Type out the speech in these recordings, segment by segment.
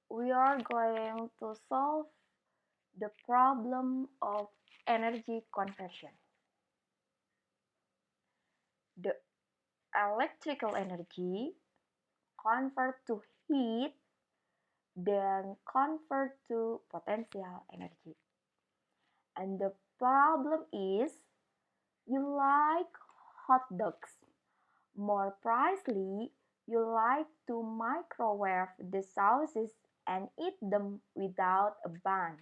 we are going to solve the problem of energy conversion. The electrical energy convert to heat then convert to potential energy. And the problem is you like hot dogs. More precisely, you like to microwave the sauces and eat them without a bun.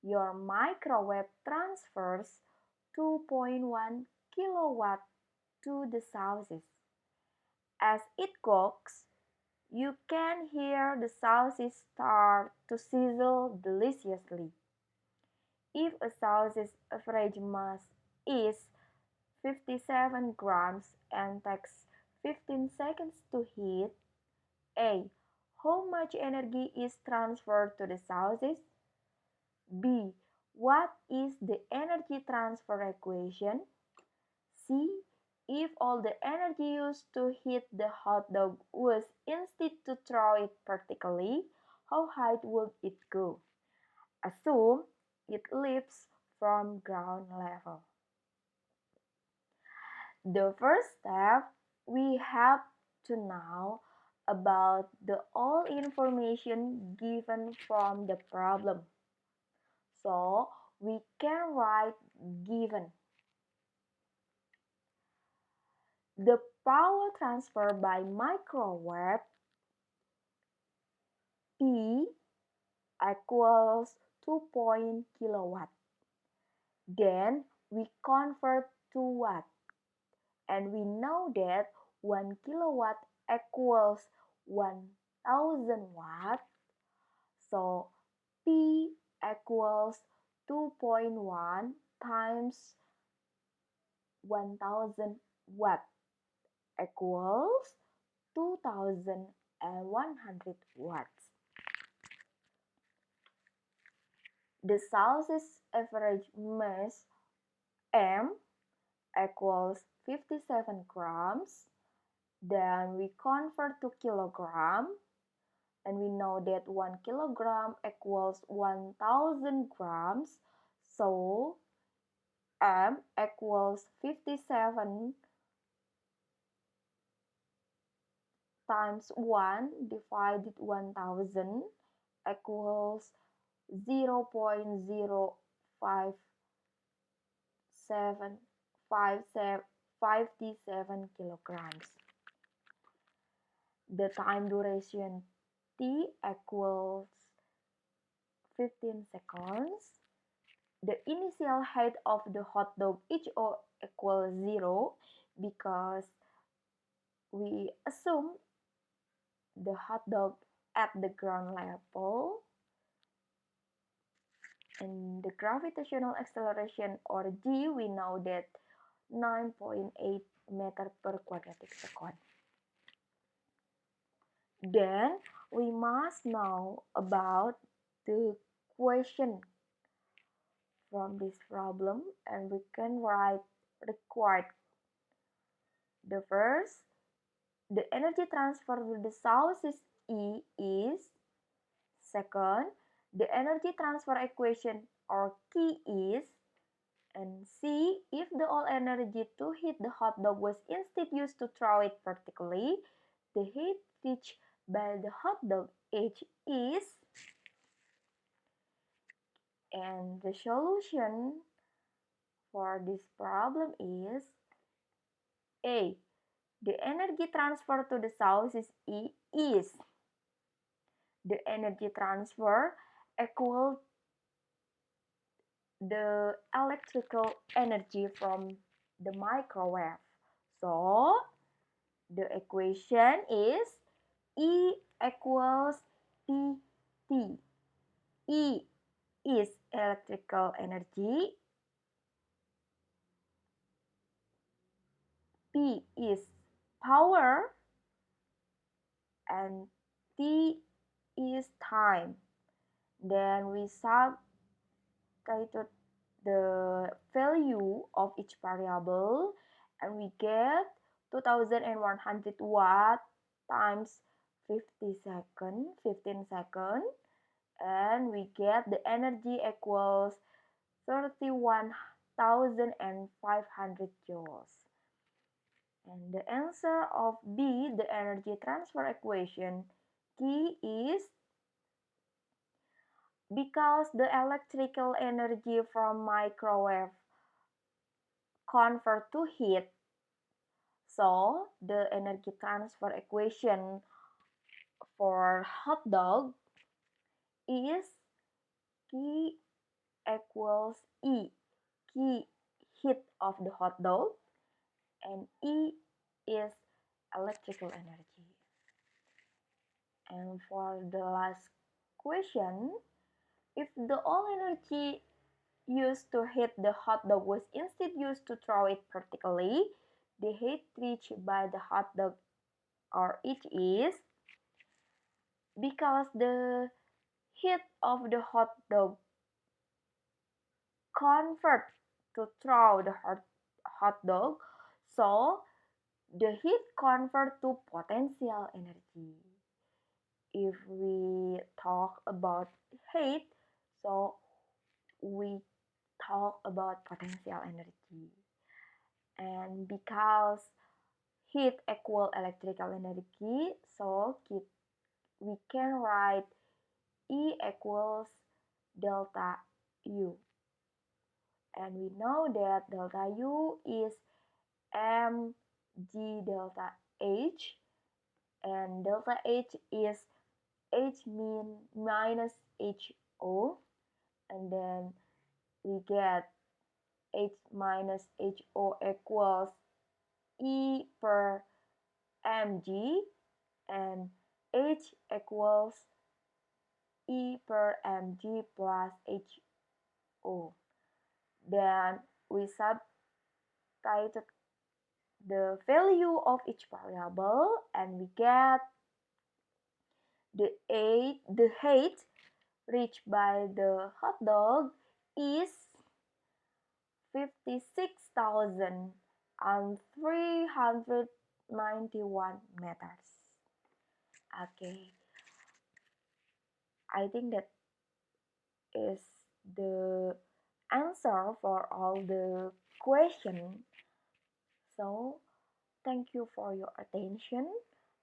Your microwave transfers 2.1 kilowatt to the sauces. As it cooks, you can hear the sauces start to sizzle deliciously. If a sauce's average mass is 57 grams and takes 15 seconds to heat, A. How much energy is transferred to the sauces? B. What is the energy transfer equation? C. If all the energy used to heat the hot dog was instead to throw it vertically, how high would it go? Assume it lifts from ground level. The first step, we have to know about the all information given from the problem. So, we can write given. The power transfer by microwave P equals 2 kilowatt. Then we convert to watt. And we know that 1 kilowatt equals 1000 watt. So P equals 2.1 times 1000 watt equals 2100 watts. The sauce's average mass M equals 57 grams. Then we convert to kilogram, and we know that 1 kilogram equals 1000 grams. So M equals 57 times 1 divided 1000 equals 0.05757 kilograms. The time duration T equals 15 seconds. The initial height of the hot dog HO equals 0 because we assume the hot dog at the ground level. And the gravitational acceleration, or G, we know that 9.8 meter per quadratic second. Then we must know about the question from this problem, and we can write required. The first, the energy transfer to the sources E is. Second, the energy transfer equation or key is. And C, if the all energy to heat the hot dog was instead used to throw it vertically, the heat reached by the hot dog H is. And the solution for this problem is A. The energy transfer to the sources E is. The energy transfer equal the electrical energy from the microwave. So, the equation is E equals PT. E is electrical energy, P is power, and T is time. Then we substitute the value of each variable and we get 2100 watt times 15 seconds, and we get the energy equals 31,500 joules. And the answer of B, the energy transfer equation, key is because the electrical energy from microwave convert to heat, so the energy transfer equation for hot dog is Q equals E, Q heat of the hot dog, and E is electrical energy. And for the last question, if the all energy used to heat the hot dog was instead used to throw it vertically, the heat reached by the hot dog or it is because the heat of the hot dog convert to throw the hot dog, so the heat convert to potential energy. If we talk about heat, so we talk about potential energy. And because heat equal electrical energy, so we can write E equals delta U. And we know that delta U is mg delta H, and delta H is H mean minus HO, and then we get H minus HO equals E per mg, and H equals E per mg plus HO. Then we substitute the value of each variable, and we get the height reached by the hot dog is 56,391 meters. Okay, I think that is the answer for all the questions. So, thank you for your attention.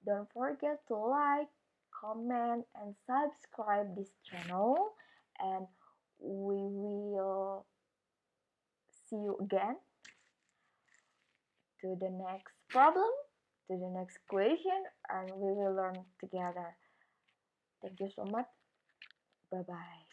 Don't forget to like, comment, and subscribe this channel. And we will see you again to the next problem, to the next question, and we will learn together. Thank you so much. Bye-bye.